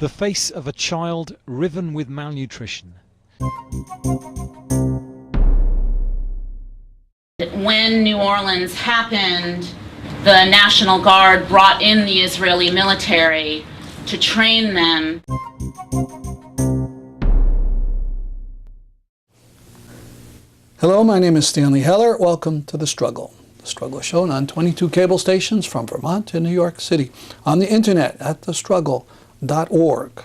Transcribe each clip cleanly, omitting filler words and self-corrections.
The face of a child riven with malnutrition. When New Orleans happened, the National Guard brought in the Israeli military to train them. Hello, my name is Stanley Heller. Welcome to The Struggle. The Struggle is shown on 22 cable stations from Vermont to New York City, on the internet at thestruggle.org.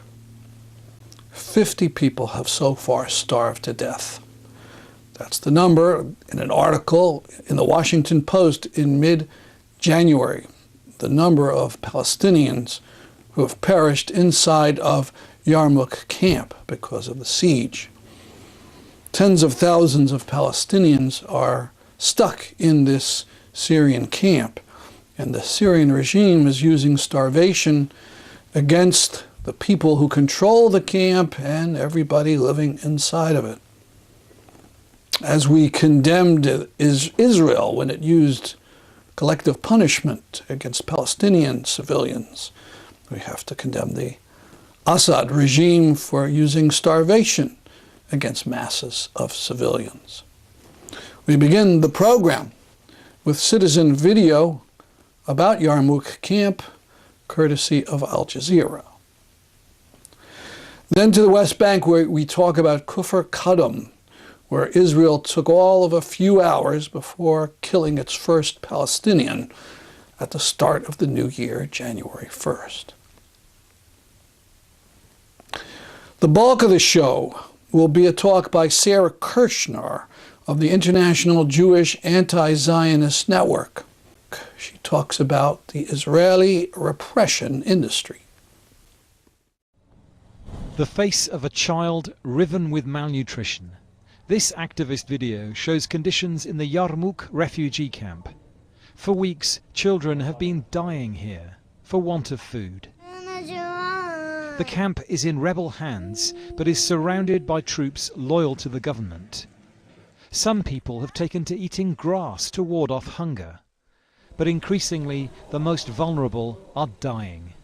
50 people have so far starved to death. That's the number in an article in the Washington Post in mid-January. The number of Palestinians who have perished inside of Yarmouk Camp because of the siege. Tens of thousands of Palestinians are stuck in this Syrian camp, and the Syrian regime is using starvation against the people who control the camp and everybody living inside of it. As we condemned Israel when it used collective punishment against Palestinian civilians, we have to condemn the Assad regime for using starvation against masses of civilians. We begin the program with citizen video about Yarmouk Camp, courtesy of Al Jazeera. Then to the West Bank, where we talk about Kufur Kaddum, where Israel took all of a few hours before killing its first Palestinian at the start of the new year, January 1st. The bulk of the show will be a talk by Sara Kershar of the International Jewish Anti-Zionist Network. She talks about the Israeli repression industry. The face of a child riven with malnutrition. This activist video shows conditions in the Yarmouk refugee camp. For weeks, children have been dying here for want of food. The camp is in rebel hands, but is surrounded by troops loyal to the government. Some people have taken to eating grass to ward off hunger, but increasingly the most vulnerable are dying.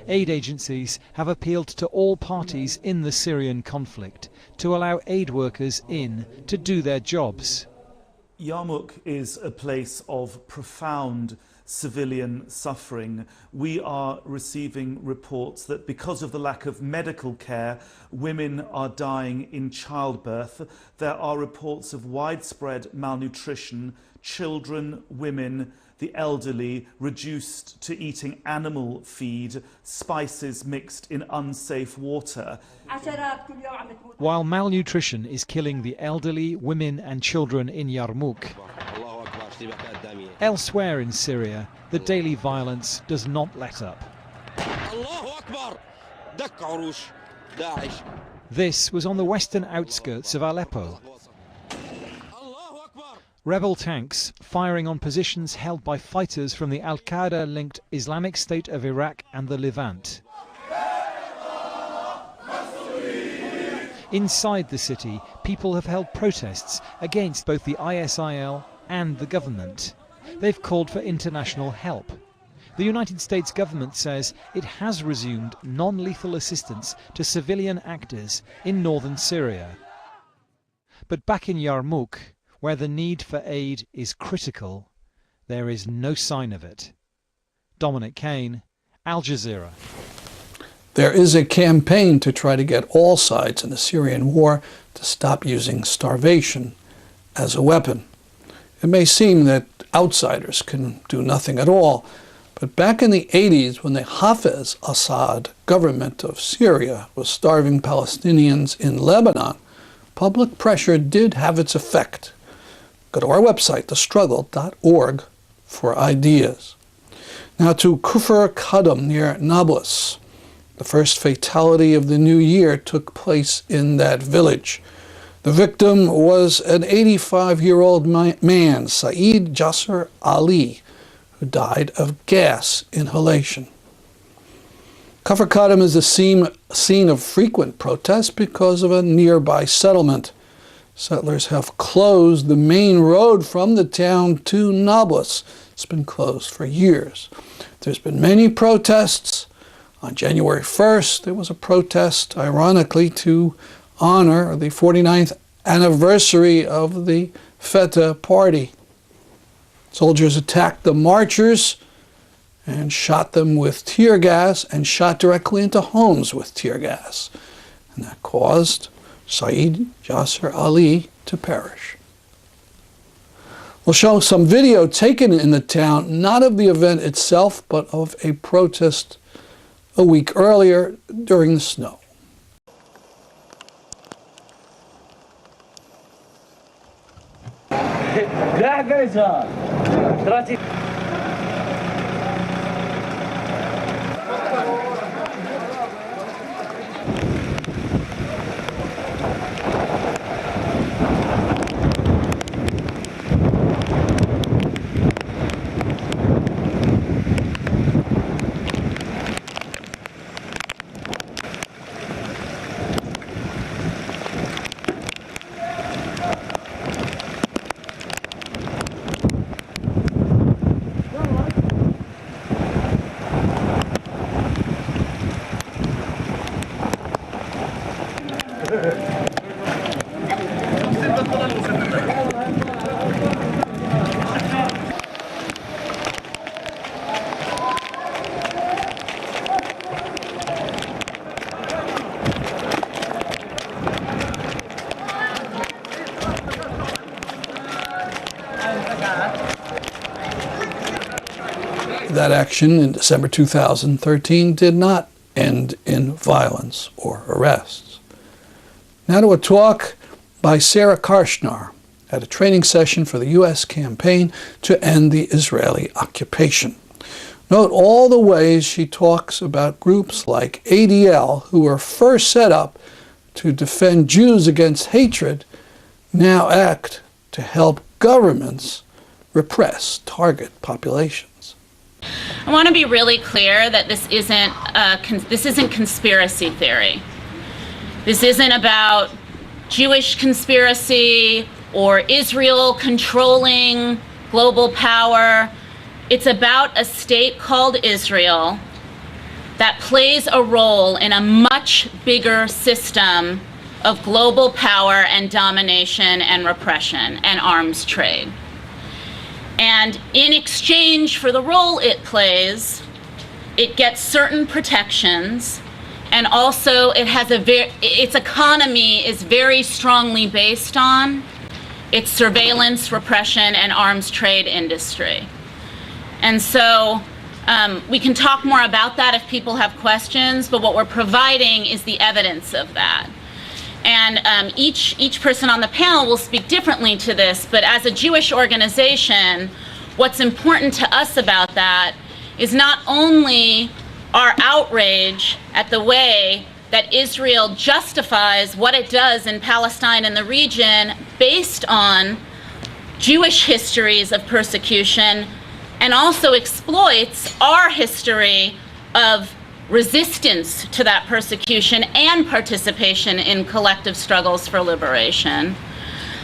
Aid agencies have appealed to all parties in the Syrian conflict to allow aid workers in to do their jobs. Yarmouk is a place of profound civilian suffering. We are receiving reports that because of the lack of medical care, women are dying in childbirth. There are reports of widespread malnutrition, children, women, the elderly reduced to eating animal feed, spices mixed in unsafe water. While malnutrition is killing the elderly, women and children in Yarmouk, elsewhere in Syria, the daily violence does not let up. This was on the western outskirts of Aleppo. Rebel tanks firing on positions held by fighters from the Al-Qaeda-linked Islamic State of Iraq and the Levant. Inside the city, people have held protests against both the ISIL and the government. They've called for international help. The United States government says it has resumed non-lethal assistance to civilian actors in northern Syria. But back in Yarmouk, where the need for aid is critical, there is no sign of it. Dominic Kane, Al Jazeera. There is a campaign to try to get all sides in the Syrian war to stop using starvation as a weapon. It may seem that outsiders can do nothing at all, but back in the 80s, when the Hafez Assad government of Syria was starving Palestinians in Lebanon, public pressure did have its effect. Go to our website, thestruggle.org, for ideas. Now to Kufur Kaddum near Nablus. The first fatality of the new year took place in that village. The victim was an 85-year-old man, Sa'ed Yasir Ali, who died of gas inhalation. Kufur Kaddum is the scene of frequent protests because of a nearby settlement. Settlers have closed the main road from the town to Nablus. It's been closed for years. There's been many protests. On January 1st, there was a protest, ironically, to honor the 49th anniversary of the Fatah party. Soldiers attacked the marchers and shot them with tear gas and shot directly into homes with tear gas. And that caused Sa'ed Yasir Ali to perish. We'll show some video taken in the town, not of the event itself, but of a protest a week earlier during the snow. That action in December 2013 did not end in violence or arrests. Now to a talk by Sara Kershar at a training session for the U.S. campaign to end the Israeli occupation. Note all the ways she talks about groups like ADL, who were first set up to defend Jews against hatred, now act to help governments repress target populations. I want to be really clear that this isn't conspiracy theory. This isn't about Jewish conspiracy or Israel controlling global power. It's about a state called Israel that plays a role in a much bigger system of global power and domination and repression and arms trade. And in exchange for the role it plays, it gets certain protections, and also it has its economy is very strongly based on its surveillance, repression, and arms trade industry. And so we can talk more about that if people have questions, but what we're providing is the evidence of that. And each person on the panel will speak differently to this, but as a Jewish organization, what's important to us about that is not only our outrage at the way that Israel justifies what it does in Palestine and the region based on Jewish histories of persecution, and also exploits our history of resistance to that persecution and participation in collective struggles for liberation,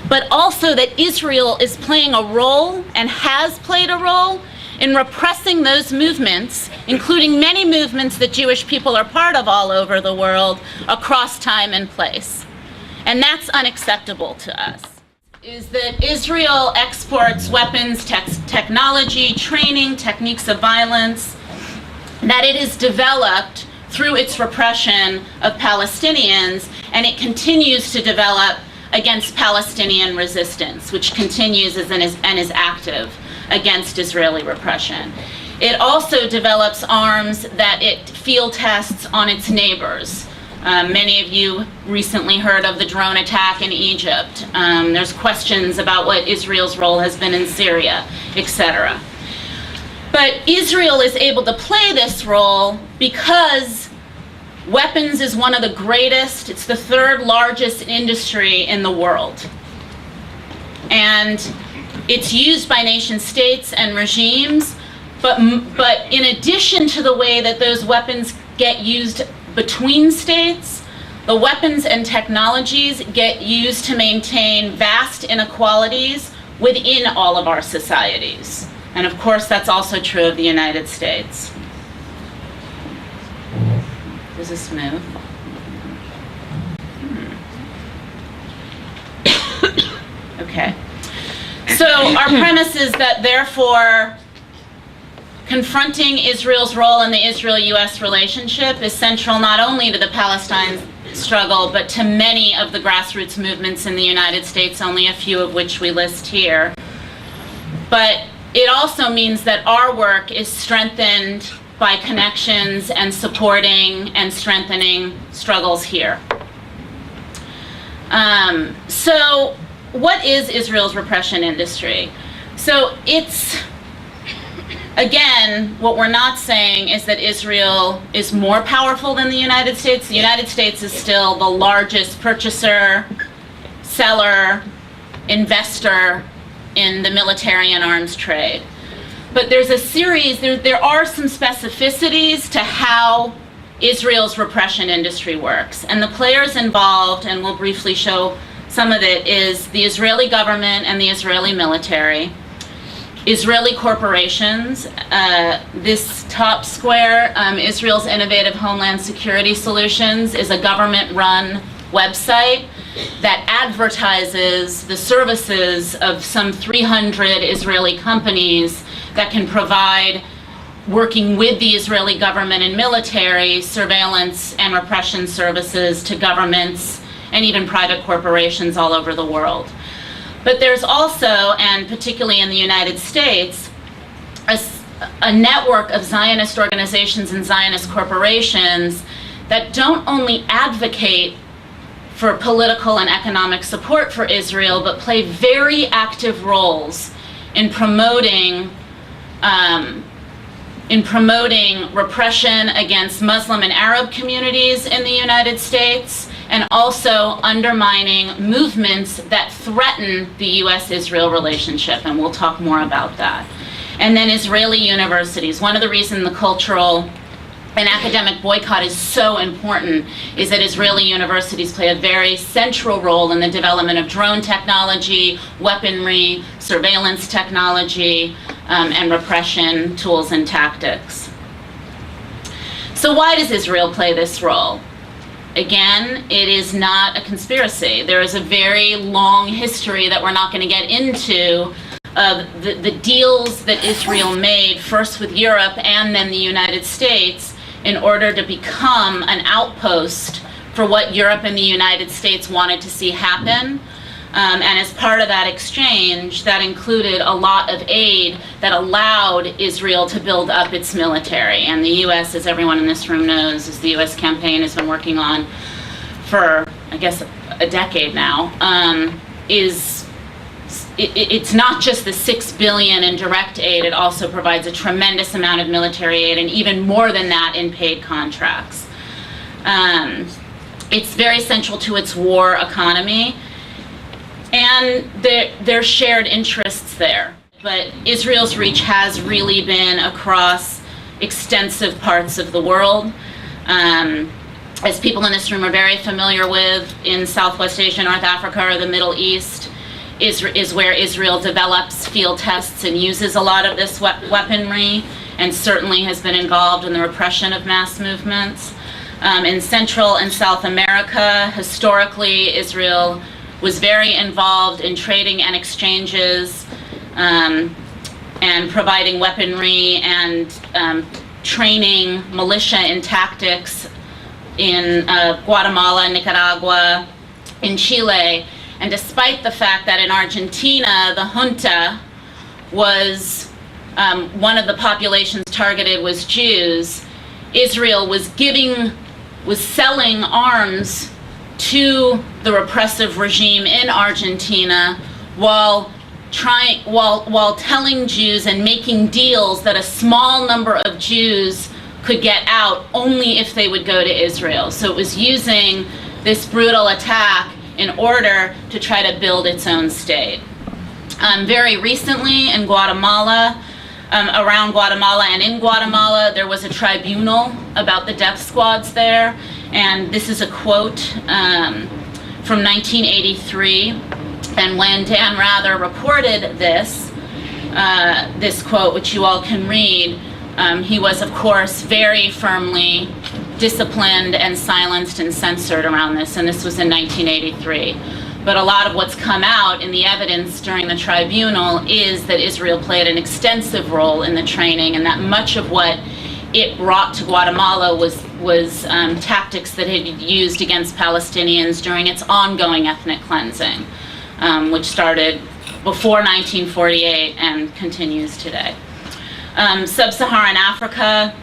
but also that Israel is playing a role and has played a role in repressing those movements, including many movements that Jewish people are part of all over the world, across time and place. And that's unacceptable to us. Is that Israel exports weapons, technology, training, techniques of violence, that it is developed through its repression of Palestinians, and it continues to develop against Palestinian resistance, which continues and is active against Israeli repression. It also develops arms that it field tests on its neighbors. Many of you recently heard of the drone attack in Egypt. There's questions about what Israel's role has been in Syria, etc. But Israel is able to play this role because weapons is one of the greatest, it's the third largest industry in the world. And it's used by nation states and regimes, but in addition to the way that those weapons get used between states, the weapons and technologies get used to maintain vast inequalities within all of our societies. And of course, that's also true of the United States. Does this move? Okay. So our premise is that therefore confronting Israel's role in the Israel-US relationship is central not only to the Palestine struggle, but to many of the grassroots movements in the United States, only a few of which we list here. But it also means that our work is strengthened by connections and supporting and strengthening struggles here. So what is Israel's repression industry? So it's, again, what we're not saying is that Israel is more powerful than the United States. The United States is still the largest purchaser, seller, investor in the military and arms trade. But there's a series, there are some specificities to how Israel's repression industry works. And the players involved, and we'll briefly show some of it, is the Israeli government and the Israeli military, Israeli corporations. This top square, Israel's Innovative Homeland Security Solutions, is a government-run website that advertises the services of some 300 Israeli companies that can provide, working with the Israeli government and military, surveillance and repression services to governments and even private corporations all over the world. But there's also, and particularly in the United States, a network of Zionist organizations and Zionist corporations that don't only advocate for political and economic support for Israel, but play very active roles in promoting repression against Muslim and Arab communities in the United States, and also undermining movements that threaten the US-Israel relationship, and we'll talk more about that. And then Israeli universities. One of the reasons the cultural and academic boycott is so important is that Israeli universities play a very central role in the development of drone technology, weaponry, surveillance technology, and repression tools and tactics. So why does Israel play this role? Again, it is not a conspiracy. There is a very long history that we're not going to get into of the deals that Israel made, first with Europe and then the United States, in order to become an outpost for what Europe and the United States wanted to see happen. And as part of that exchange, that included a lot of aid that allowed Israel to build up its military. And the US, as everyone in this room knows, as the US campaign has been working on for, I guess, a decade now, it's not just the $6 billion in direct aid, it also provides a tremendous amount of military aid, and even more than that in paid contracts. It's very central to its war economy, and there's shared interests there. But Israel's reach has really been across extensive parts of the world. As people in this room are very familiar with, in Southwest Asia, North Africa, or the Middle East, is where Israel develops, field tests, and uses a lot of this weaponry, and certainly has been involved in the repression of mass movements. In Central and South America, historically, Israel was very involved in trading and exchanges, and providing weaponry and training militia in tactics in Guatemala, Nicaragua, in Chile. And despite the fact that in Argentina, the junta was, one of the populations targeted was Jews, Israel was selling arms to the repressive regime in Argentina while telling Jews and making deals that a small number of Jews could get out only if they would go to Israel. So it was using this brutal attack in order to try to build its own state. Very recently in Guatemala, around Guatemala and in Guatemala, there was a tribunal about the death squads there, and this is a quote from 1983. And when Dan Rather reported this quote, which you all can read, he was, of course, very firmly disciplined and silenced and censored around this, and this was in 1983. But a lot of what's come out in the evidence during the tribunal is that Israel played an extensive role in the training, and that much of what it brought to Guatemala was tactics that it had used against Palestinians during its ongoing ethnic cleansing, which started before 1948 and continues today. Sub-Saharan Africa,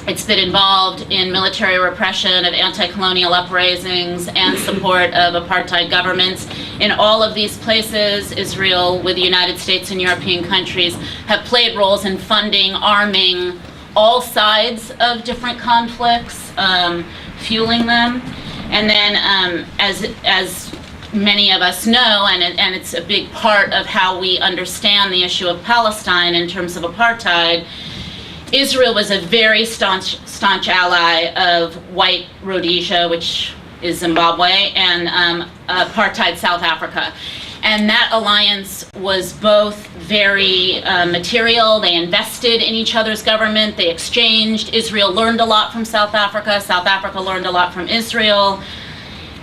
it's been involved in military repression of anti-colonial uprisings and support of apartheid governments. In all of these places, Israel, with the United States and European countries, have played roles in funding, arming all sides of different conflicts, fueling them. And then, as many of us know, and it's a big part of how we understand the issue of Palestine in terms of apartheid, Israel was a very staunch ally of white Rhodesia, which is Zimbabwe, and apartheid South Africa. And that alliance was both very material. They invested in each other's government. They exchanged. Israel learned a lot from South Africa. South Africa learned a lot from Israel.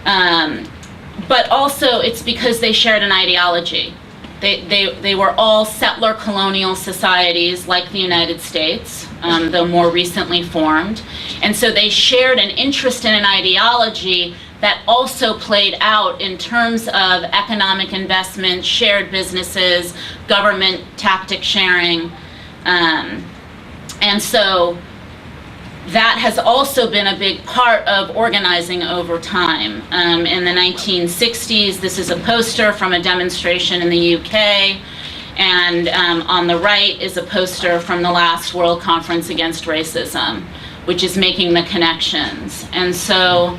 But also it's because they shared an ideology. They were all settler colonial societies like the United States, though more recently formed. And so they shared an interest in an ideology that also played out in terms of economic investment, shared businesses, government tactic sharing. And so that has also been a big part of organizing over time. In the 1960s, this is a poster from a demonstration in the UK, and on the right is a poster from the last World Conference Against Racism, which is making the connections. And so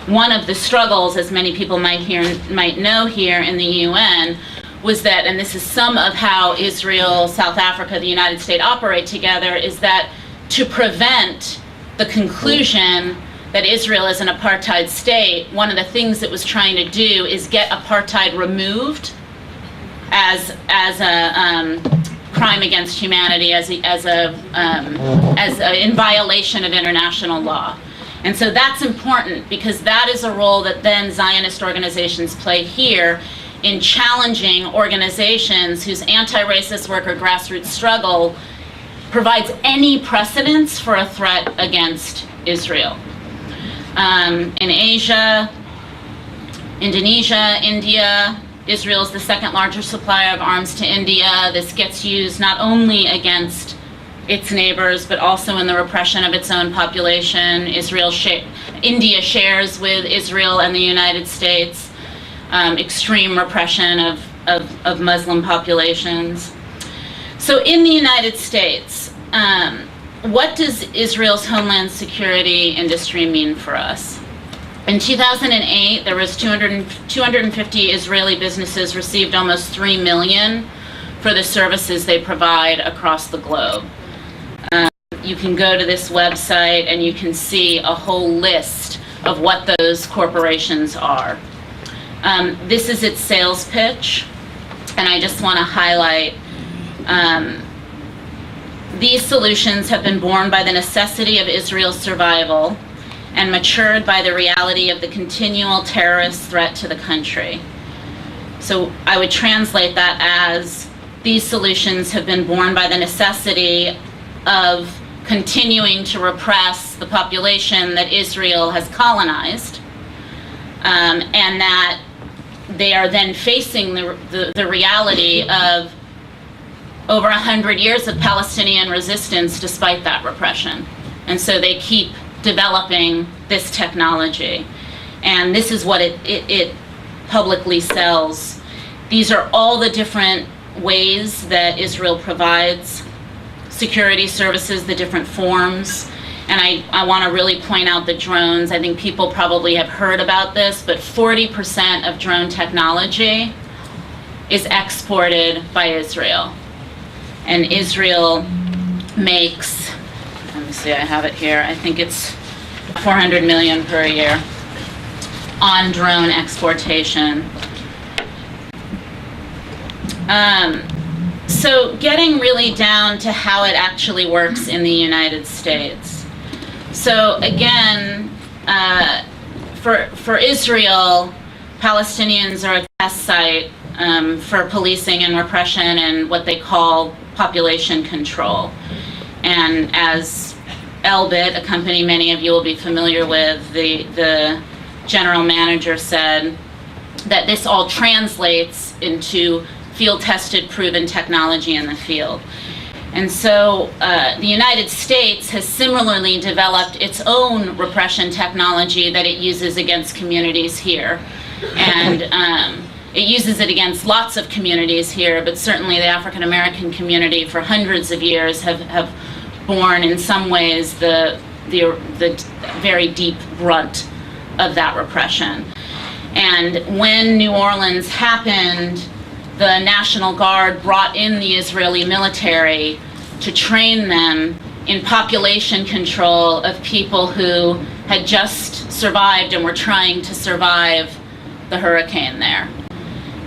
one of the struggles, as many people might know here in the UN, was that, and this is some of how Israel, South Africa, the United States operate together, is that to prevent the conclusion that Israel is an apartheid state, one of the things it was trying to do is get apartheid removed as a crime against humanity, in violation of international law. And so that's important, because that is a role that then Zionist organizations play here in challenging organizations whose anti-racist work or grassroots struggle provides any precedence for a threat against Israel. In Asia, Indonesia, India, Israel is the second largest supplier of arms to India. This gets used not only against its neighbors, but also in the repression of its own population. India shares with Israel and the United States extreme repression of Muslim populations. So in the United States, what does Israel's homeland security industry mean for us? In 2008, there was 250 Israeli businesses received almost $3 million for the services they provide across the globe. You can go to this website and you can see a whole list of what those corporations are. This is its sales pitch, and I just want to highlight these solutions have been born by the necessity of Israel's survival and matured by the reality of the continual terrorist threat to the country. So I would translate that as, these solutions have been born by the necessity of continuing to repress the population that Israel has colonized, and that they are then facing the reality of over 100 years of Palestinian resistance despite that repression. And so they keep developing this technology. And this is what it publicly sells. These are all the different ways that Israel provides security services, the different forms. And I want to really point out the drones. I think people probably have heard about this, but 40% of drone technology is exported by Israel. And Israel makes, let me see, I have it here, I think it's 400 million per year on drone exportation. So getting really down to how it actually works in the United States. So again, for Israel, Palestinians are a test site for policing and repression and what they call population control. And as Elbit, a company many of you will be familiar with, the general manager said that this all translates into field-tested, proven technology in the field. And so the United States has similarly developed its own repression technology that it uses against communities here. And it uses it against lots of communities here, but certainly the African American community for hundreds of years have borne in some ways the very deep brunt of that repression. And when New Orleans happened, the National Guard brought in the Israeli military to train them in population control of people who had just survived and were trying to survive the hurricane there.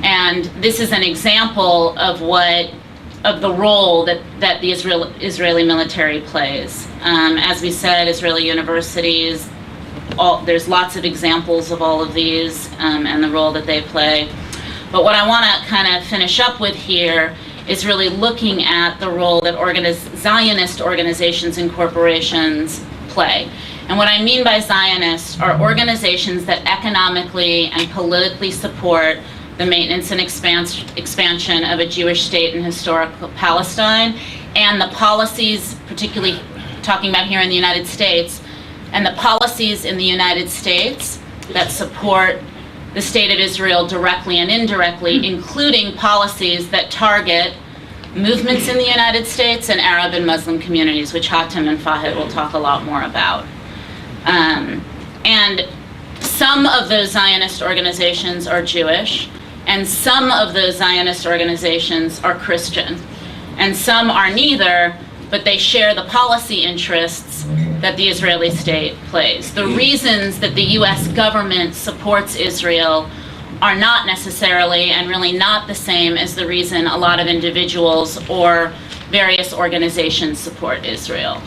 And this is an example of the role that the Israeli military plays. As we said, Israeli universities, there's lots of examples of all of these and the role that they play. But what I want to kind of finish up with here is really looking at the role that Zionist organizations and corporations play. And what I mean by Zionists are organizations that economically and politically support the maintenance and expansion of a Jewish state in historical Palestine, and the policies, particularly talking about here in the United States, and the policies in the United States that support the state of Israel directly and indirectly, including policies that target movements in the United States and Arab and Muslim communities, which Hatem and Fahid will talk a lot more about. And some of those Zionist organizations are Jewish, and some of those Zionist organizations are Christian, and some are neither, but they share the policy interests that the Israeli state plays. The reasons that the US government supports Israel are not necessarily and really not the same as the reason a lot of individuals or various organizations support Israel.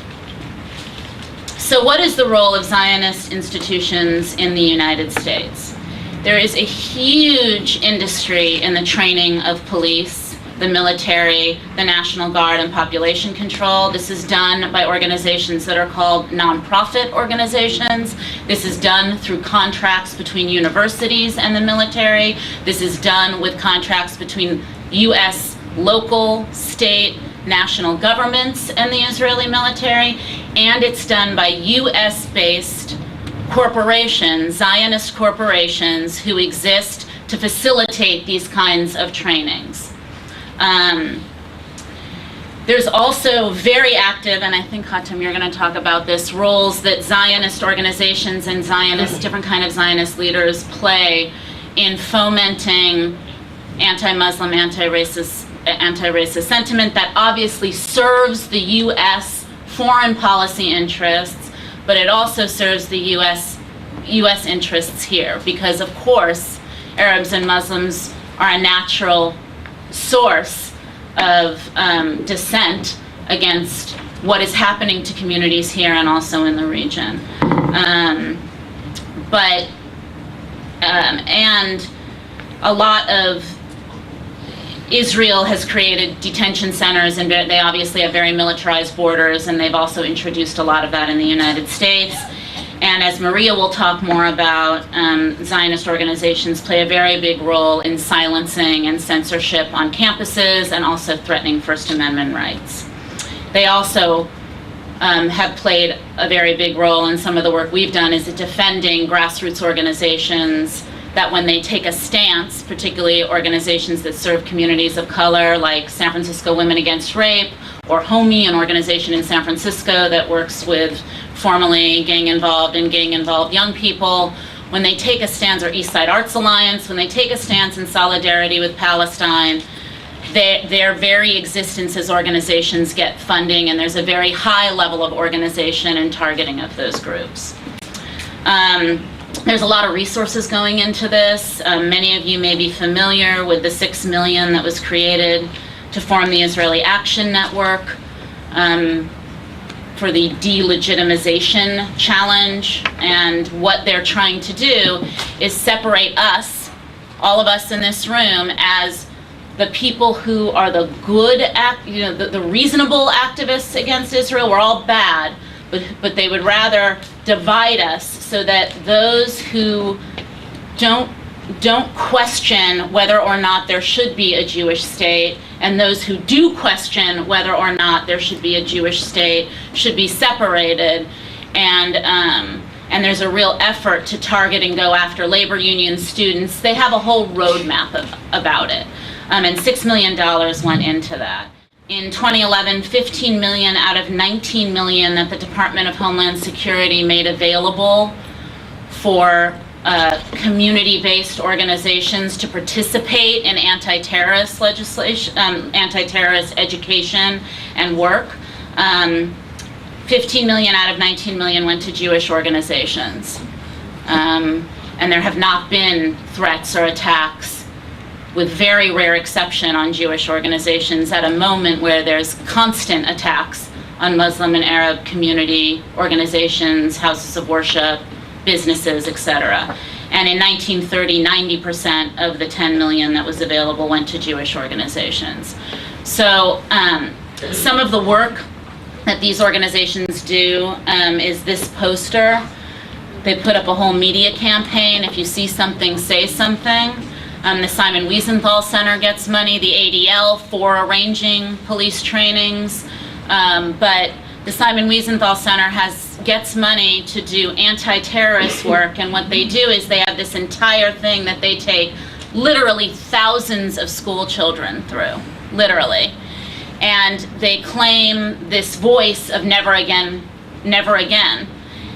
So what is the role of Zionist institutions in the United States? There is a huge industry in the training of police, the military, the National Guard, and population control. This is done by organizations that are called nonprofit organizations. This is done through contracts between universities and the military. This is done with contracts between US, local, state, national governments and the Israeli military. And it's done by US-based corporations, Zionist corporations, who exist to facilitate these kinds of trainings. There's also very active, and I think Hatem, you're going to talk about this, roles that Zionist organizations and different kind of Zionist leaders play in fomenting anti-Muslim, anti-racist sentiment that obviously serves the U.S. foreign policy interests, but it also serves the U.S. interests here, because of course Arabs and Muslims are a natural source of dissent against what is happening to communities here and also in the region. And a lot of Israel has created detention centers, and they obviously have very militarized borders, and they've also introduced a lot of that in the United States. And as Maria will talk more about, Zionist organizations play a very big role in silencing and censorship on campuses and also threatening First Amendment rights. They also have played a very big role in some of the work we've done is defending grassroots organizations that when they take a stance, particularly organizations that serve communities of color like San Francisco Women Against Rape, or HOMI, an organization in San Francisco that works with formerly gang-involved and gang-involved young people, when they take a stance, or East Side Arts Alliance, when they take a stance in solidarity with Palestine, their very existence as organizations get funding, and there's a very high level of organization and targeting of those groups. There's a lot of resources going into this. Many of you may be familiar with the $6 million that was created to form the Israeli Action Network for the delegitimization challenge, and what they're trying to do is separate us, all of us in this room, as the people who are the good, the reasonable activists against Israel. We're all bad, but they would rather divide us so that those who don't question whether or not there should be a Jewish state, and those who do question whether or not there should be a Jewish state, should be separated. And there's a real effort to target and go after labor union students. They have a whole roadmap about it. And $6 million went into that. In 2011, 15 million out of 19 million that the Department of Homeland Security made available for community-based organizations to participate in anti-terrorist legislation, anti-terrorist education and work. 15 million out of 19 million went to Jewish organizations. And there have not been threats or attacks, with very rare exception, on Jewish organizations at a moment where there's constant attacks on Muslim and Arab community organizations, houses of worship, businesses, etc. And in 1930, 90% of the 10 million that was available went to Jewish organizations. So some of the work that these organizations do is this poster. They put up a whole media campaign. If you see something, say something. The Simon Wiesenthal Center gets money, the ADL for arranging police trainings, but the Simon Wiesenthal Center gets money to do anti-terrorist work, and what they do is they have this entire thing that they take literally thousands of school children through, literally. And they claim this voice of never again, never again.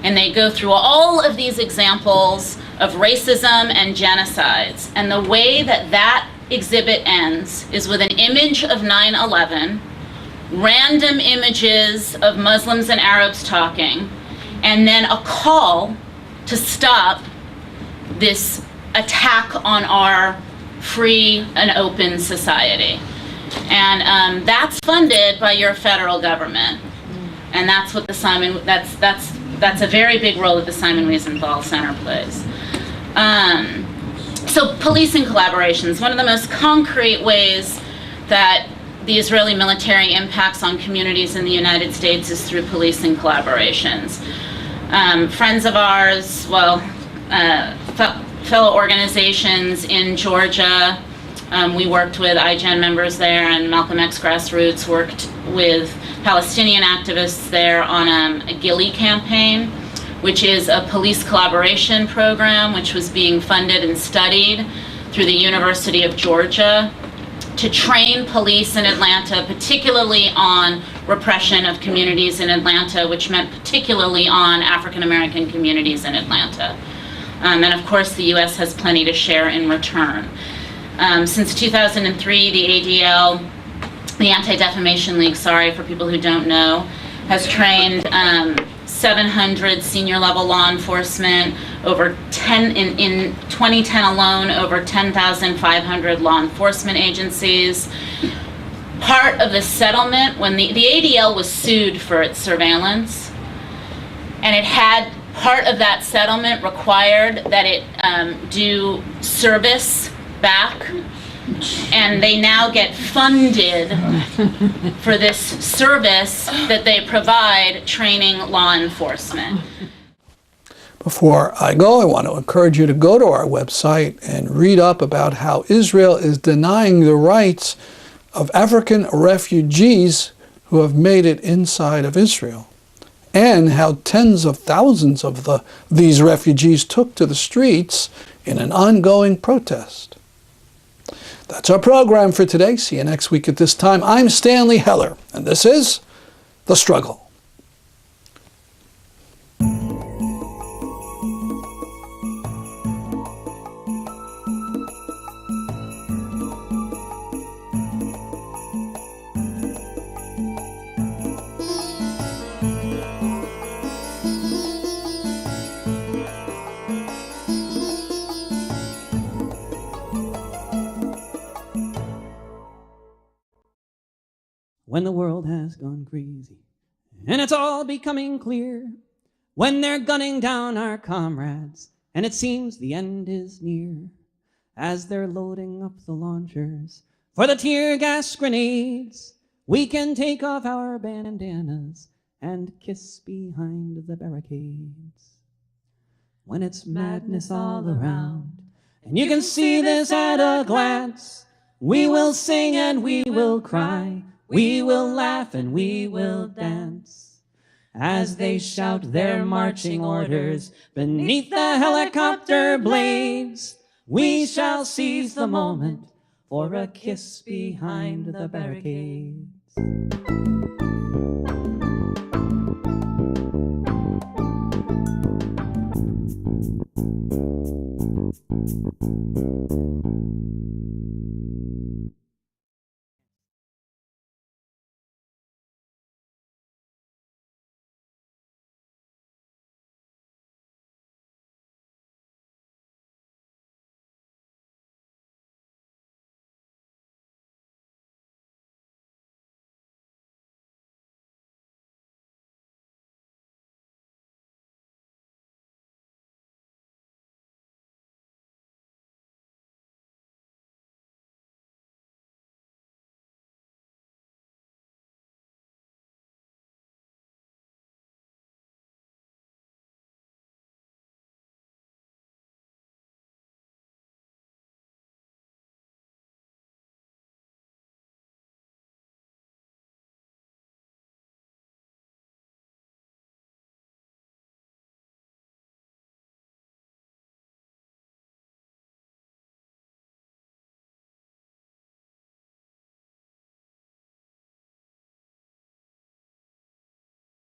And they go through all of these examples of racism and genocides. And the way that that exhibit ends is with an image of 9/11, random images of Muslims and Arabs talking, and then a call to stop this attack on our free and open society. And that's funded by your federal government. And that's what the that's a very big role that the Simon Wiesenthal Center plays. So policing collaborations, one of the most concrete ways that the Israeli military impacts on communities in the United States is through policing collaborations. Friends of ours, fellow organizations in Georgia, we worked with IGEN members there, and Malcolm X Grassroots worked with Palestinian activists there on a Gili campaign, which is a police collaboration program which was being funded and studied through the University of Georgia to train police in Atlanta, particularly on repression of communities in Atlanta, which meant particularly on African American communities in Atlanta. And of course, the US has plenty to share in return. Since 2003, the ADL, the Anti-Defamation League, sorry for people who don't know, has trained 700 senior level law enforcement, in 2010 alone, over 10,500 law enforcement agencies. Part of the settlement, when the ADL was sued for its surveillance, and it had part of that settlement required that it do service back, and they now get funded for this service that they provide, training law enforcement. Before I go, I want to encourage you to go to our website and read up about how Israel is denying the rights of African refugees who have made it inside of Israel, and how tens of thousands of these refugees took to the streets in an ongoing protest. That's our program for today. See you next week at this time. I'm Stanley Heller, and this is The Struggle. When the world has gone crazy And it's all becoming clear when they're gunning down our comrades, and it seems the end is near as they're loading up the launchers for the tear gas grenades. We can take off our bandanas and kiss behind the barricades. When it's madness all around, and you can see this at a glance, we will sing and we will cry, we will laugh and we will dance, as they shout their marching orders beneath the helicopter blades. We shall seize the moment for a kiss behind the barricades.